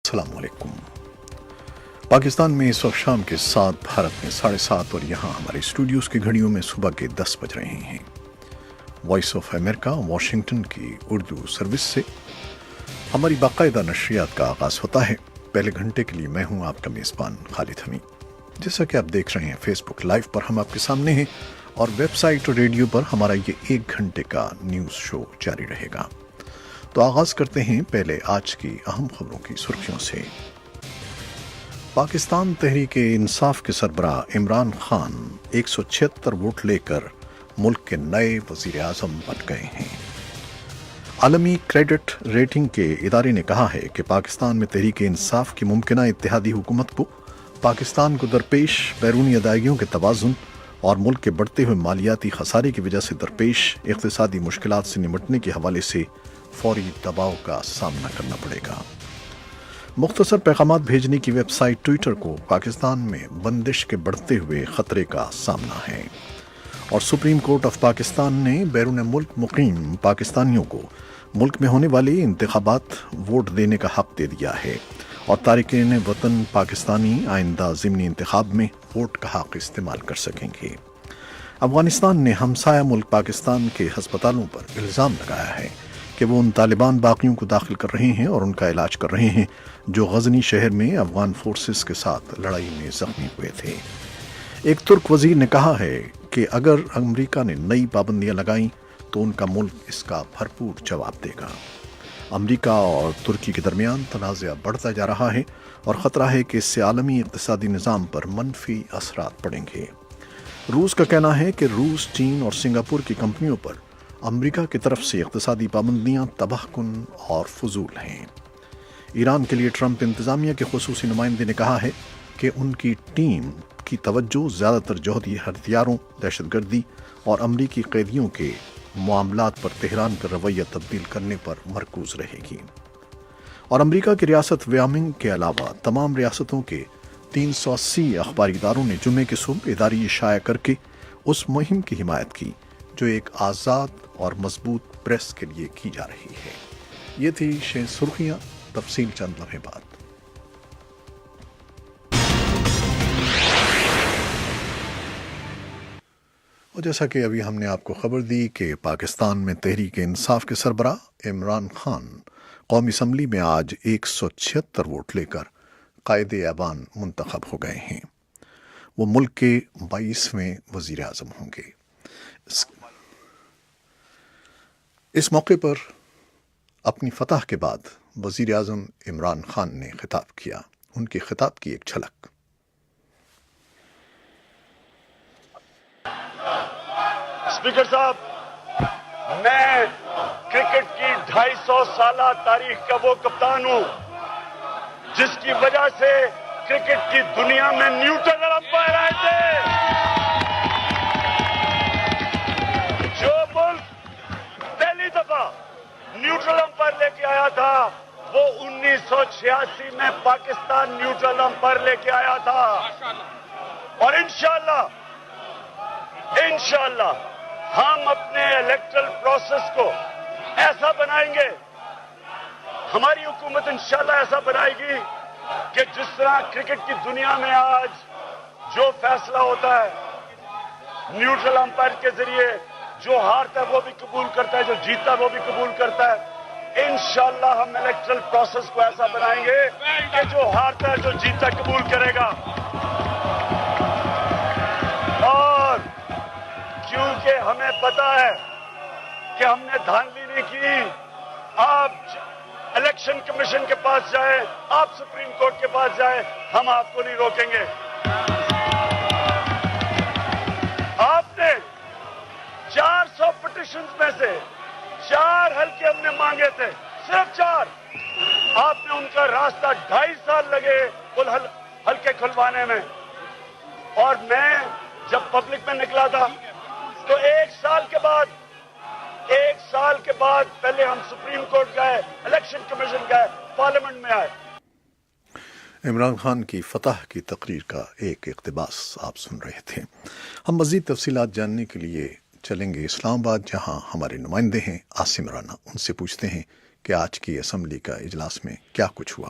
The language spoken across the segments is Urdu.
السلام علیکم۔ پاکستان میں اس وقت شام کے 7، بھارت میں 7:30 اور یہاں ہمارے اسٹوڈیوز کی گھڑیوں میں صبح کے 10 بج رہے ہیں۔ وائس آف امریکہ واشنگٹن کی اردو سروس سے ہماری باقاعدہ نشریات کا آغاز ہوتا ہے۔ پہلے گھنٹے کے لیے میں ہوں آپ کا میزبان خالد حمید۔ جیسا کہ آپ دیکھ رہے ہیں فیس بک لائیو پر ہم آپ کے سامنے ہیں، اور ویب سائٹ اور ریڈیو پر ہمارا یہ 1 گھنٹے کا نیوز شو جاری رہے گا۔ تو آغاز کرتے ہیں پہلے آج کی اہم خبروں کی سرخیوں سے۔ پاکستان تحریک انصاف کے سربراہ عمران خان 176 ووٹ لے کر ملک کے نئے وزیر اعظم بن گئے ہیں۔ عالمی کریڈٹ ریٹنگ کے ادارے نے کہا ہے کہ پاکستان میں تحریک انصاف کی ممکنہ اتحادی حکومت کو پاکستان کو درپیش بیرونی ادائیگیوں کے توازن اور ملک کے بڑھتے ہوئے مالیاتی خسارے کی وجہ سے درپیش اقتصادی مشکلات سے نمٹنے کے حوالے سے فوری دباؤ کا سامنا کرنا پڑے گا۔ مختصر پیغامات بھیجنے کی ویب سائٹ ٹویٹر کو پاکستان میں بندش کے بڑھتے ہوئے خطرے کا سامنا ہے، اور سپریم کورٹ آف پاکستان نے بیرون ملک مقیم پاکستانیوں کو ملک میں ہونے والے انتخابات ووٹ دینے کا حق دے دیا ہے، اور تارکین وطن پاکستانی آئندہ ضمنی انتخاب میں ووٹ کا حق استعمال کر سکیں گے۔ افغانستان نے ہمسایہ ملک پاکستان کے ہسپتالوں پر الزام لگایا ہے کہ وہ ان طالبان باغیوں کو داخل کر رہے ہیں اور ان کا علاج کر رہے ہیں جو غزنی شہر میں افغان فورسز کے ساتھ لڑائی میں زخمی ہوئے تھے۔ ایک ترک وزیر نے کہا ہے کہ اگر امریکہ نے نئی پابندیاں لگائیں تو ان کا ملک اس کا بھرپور جواب دے گا۔ امریکہ اور ترکی کے درمیان تنازع بڑھتا جا رہا ہے، اور خطرہ ہے کہ اس سے عالمی اقتصادی نظام پر منفی اثرات پڑیں گے۔ روس کا کہنا ہے کہ روس، چین اور سنگاپور کی کمپنیوں پر امریکہ کی طرف سے اقتصادی پابندیاں تباہ کن اور فضول ہیں۔ ایران کے لیے ٹرمپ انتظامیہ کے خصوصی نمائندے نے کہا ہے کہ ان کی ٹیم کی توجہ زیادہ تر جوہری ہتھیاروں، دہشت گردی اور امریکی قیدیوں کے معاملات پر تہران کا رویہ تبدیل کرنے پر مرکوز رہے گی۔ اور امریکہ کی ریاست ویامنگ کے علاوہ تمام ریاستوں کے 380 اخباری اداروں نے جمعے کی صبح اداری شائع کر کے اس مہم کی حمایت کی جو ایک آزاد اور مضبوط پریس کے لیے کی جا رہی ہے۔ یہ تھی سرخیاں، تفصیل چند لمحے بعد۔ اور جیسا کہ ابھی ہم نے آپ کو خبر دی کہ پاکستان میں تحریک انصاف کے سربراہ عمران خان قومی اسمبلی میں آج 176 ووٹ لے کر قائد ایوان منتخب ہو گئے ہیں۔ وہ ملک کے 22ویں وزیر اعظم ہوں گے۔ اس موقع پر اپنی فتح کے بعد وزیر اعظم عمران خان نے خطاب کیا۔ ان کے خطاب کی ایک جھلک۔ اسپیکر صاحب، میں کرکٹ کی 250 سالہ تاریخ کا وہ کپتان ہوں جس کی وجہ سے کرکٹ کی دنیا میں نیوٹرل امپائر آئے تھے۔ جو ملک پہلی دفعہ نیوٹرل امپائر لے کے آیا تھا وہ 1986 میں پاکستان نیوٹرل امپائر لے کے آیا تھا، اور انشاءاللہ ہم اپنے الیکٹرل پروسیس کو ایسا بنائیں گے، ہماری حکومت انشاءاللہ ایسا بنائے گی کہ جس طرح کرکٹ کی دنیا میں آج جو فیصلہ ہوتا ہے نیوٹرل امپائر کے ذریعے، جو ہارتا ہے وہ بھی قبول کرتا ہے، جو جیتا ہے وہ بھی قبول کرتا ہے، انشاءاللہ ہم الیکٹرل پروسیس کو ایسا بنائیں گے کہ جو ہارتا ہے جو جیتا قبول کرے گا۔ اور کیونکہ ہمیں پتا ہے کہ ہم نے دھاندلی نہیں کی، آپ الیکشن کمیشن کے پاس جائیں، آپ سپریم کورٹ کے پاس جائیں، ہم آپ کو نہیں روکیں گے۔ آپ نے 400 پٹیشنز میں سے 4 حلقے ہم نے مانگے تھے، صرف 4۔ آپ نے ان کا راستہ 2.5 سال لگے ان حلقے کھلوانے میں، اور میں جب پبلک میں نکلا تھا تو 1 سال کے بعد پہلے ہم سپریم کورٹ گئے، الیکشن کمیشن گئے، پارلیمنٹ میں آئے۔ عمران خان کی فتح کی تقریر کا ایک اقتباس آپ سن رہے تھے۔ ہم مزید تفصیلات جاننے کے لیے چلیں گے اسلام آباد، جہاں ہمارے نمائندے ہیں عاصم رانا۔ ان سے پوچھتے ہیں کہ آج کی اسمبلی کا اجلاس میں کیا کچھ ہوا۔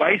22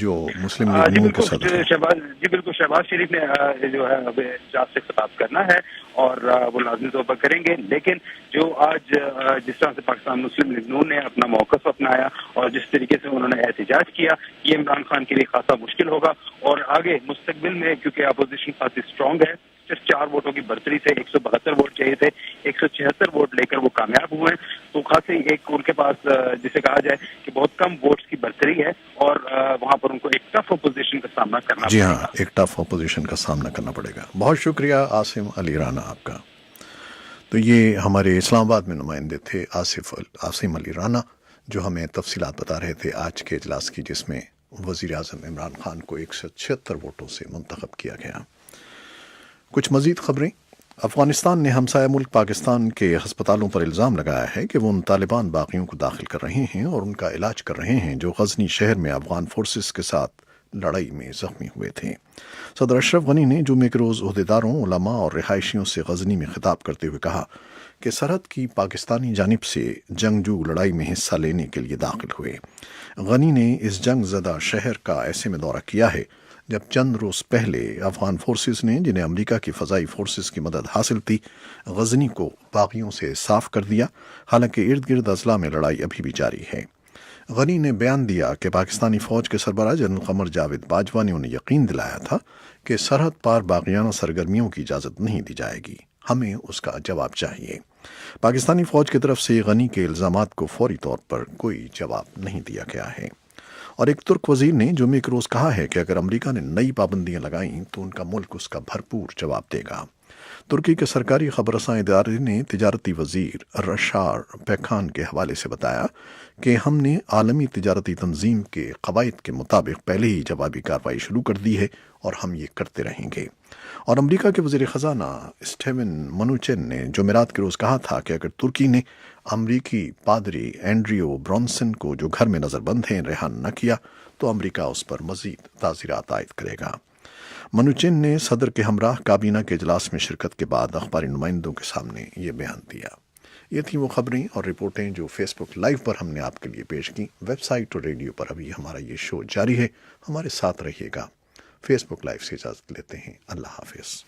جو مسلم لیگ جی نون کے بالکل صدر ہیں۔ شہباز شریف نے جو ہے اب اجلاس سے خطاب کرنا ہے اور وہ لازمی طور پر کریں گے، لیکن جو آج جس طرح سے پاکستان مسلم لیگ نون نے اپنا موقف اپنایا اور جس طریقے سے انہوں نے احتجاج کیا، یہ عمران خان کے لیے خاصا مشکل ہوگا، اور آگے مستقبل میں کیونکہ اپوزیشن کافی اسٹرانگ ہے، صرف 4 ووٹوں کی برتری سے 172 ووٹ چاہیے تھے، 176 ووٹ لے کر وہ کامیاب ہوئے، تو خاصی ایک ان کے پاس جسے کہا جائے کہ بہت کم ووٹس کی برتری ہے، اور وہاں پر ان کو ایک ٹف اپوزیشن کا سامنا کرنا جی پڑے ہاں، گا۔ ایک ٹف اپوزیشن کا سامنا کرنا پڑے گا۔ بہت شکریہ عاصم علی رانا آپ کا۔ تو یہ ہمارے اسلام آباد میں نمائندے تھے عاصم علی رانا، جو ہمیں تفصیلات بتا رہے تھے آج کے اجلاس کی، جس میں وزیر اعظم عمران خان کو 176 ووٹوں سے منتخب کیا گیا۔ کچھ مزید خبریں۔ افغانستان نے ہمسایہ ملک پاکستان کے ہسپتالوں پر الزام لگایا ہے کہ وہ ان طالبان باغیوں کو داخل کر رہے ہیں اور ان کا علاج کر رہے ہیں جو غزنی شہر میں افغان فورسز کے ساتھ لڑائی میں زخمی ہوئے تھے۔ صدر اشرف غنی نے جمعے کے روز عہدیداروں، علماء اور رہائشیوں سے غزنی میں خطاب کرتے ہوئے کہا کہ سرحد کی پاکستانی جانب سے جنگجو لڑائی میں حصہ لینے کے لیے داخل ہوئے۔ غنی نے اس جنگ زدہ شہر کا ایسے میں دورہ کیا ہے جب چند روز پہلے افغان فورسز نے، جنہیں امریکہ کی فضائی فورسز کی مدد حاصل تھی، غزنی کو باغیوں سے صاف کر دیا، حالانکہ ارد گرد اضلاع میں لڑائی ابھی بھی جاری ہے۔ غنی نے بیان دیا کہ پاکستانی فوج کے سربراہ جنرل قمر جاوید باجوہ نے انہیں یقین دلایا تھا کہ سرحد پار باغیانہ سرگرمیوں کی اجازت نہیں دی جائے گی، ہمیں اس کا جواب چاہیے۔ پاکستانی فوج کی طرف سے غنی کے الزامات کو فوری طور پر کوئی جواب نہیں دیا گیا ہے۔ اور ایک ترک وزیر نے جمعے کے روز کہا ہے کہ اگر امریکہ نے نئی پابندیاں لگائیں تو ان کا ملک اس کا بھرپور جواب دے گا۔ ترکی کے سرکاری خبر رساں ادارے نے تجارتی وزیر رشار پیکھان کے حوالے سے بتایا کہ ہم نے عالمی تجارتی تنظیم کے قواعد کے مطابق پہلے ہی جوابی کارروائی شروع کر دی ہے اور ہم یہ کرتے رہیں گے۔ اور امریکہ کے وزیر خزانہ اسٹیون منوچن نے جمعرات کے روز کہا تھا کہ اگر ترکی نے امریکی پادری اینڈریو برونسن کو، جو گھر میں نظر بند ہیں، رہا نہ کیا تو امریکہ اس پر مزید تعزیرات عائد کرے گا۔ منوچن نے صدر کے ہمراہ کابینہ کے اجلاس میں شرکت کے بعد اخباری نمائندوں کے سامنے یہ بیان دیا۔ یہ تھیں وہ خبریں اور رپورٹیں جو فیس بک لائیو پر ہم نے آپ کے لیے پیش کی۔ ویب سائٹ اور ریڈیو پر ابھی ہمارا یہ شو جاری ہے، ہمارے ساتھ رہیے گا۔ فیس بک لائیو سے اجازت لیتے ہیں، اللہ حافظ۔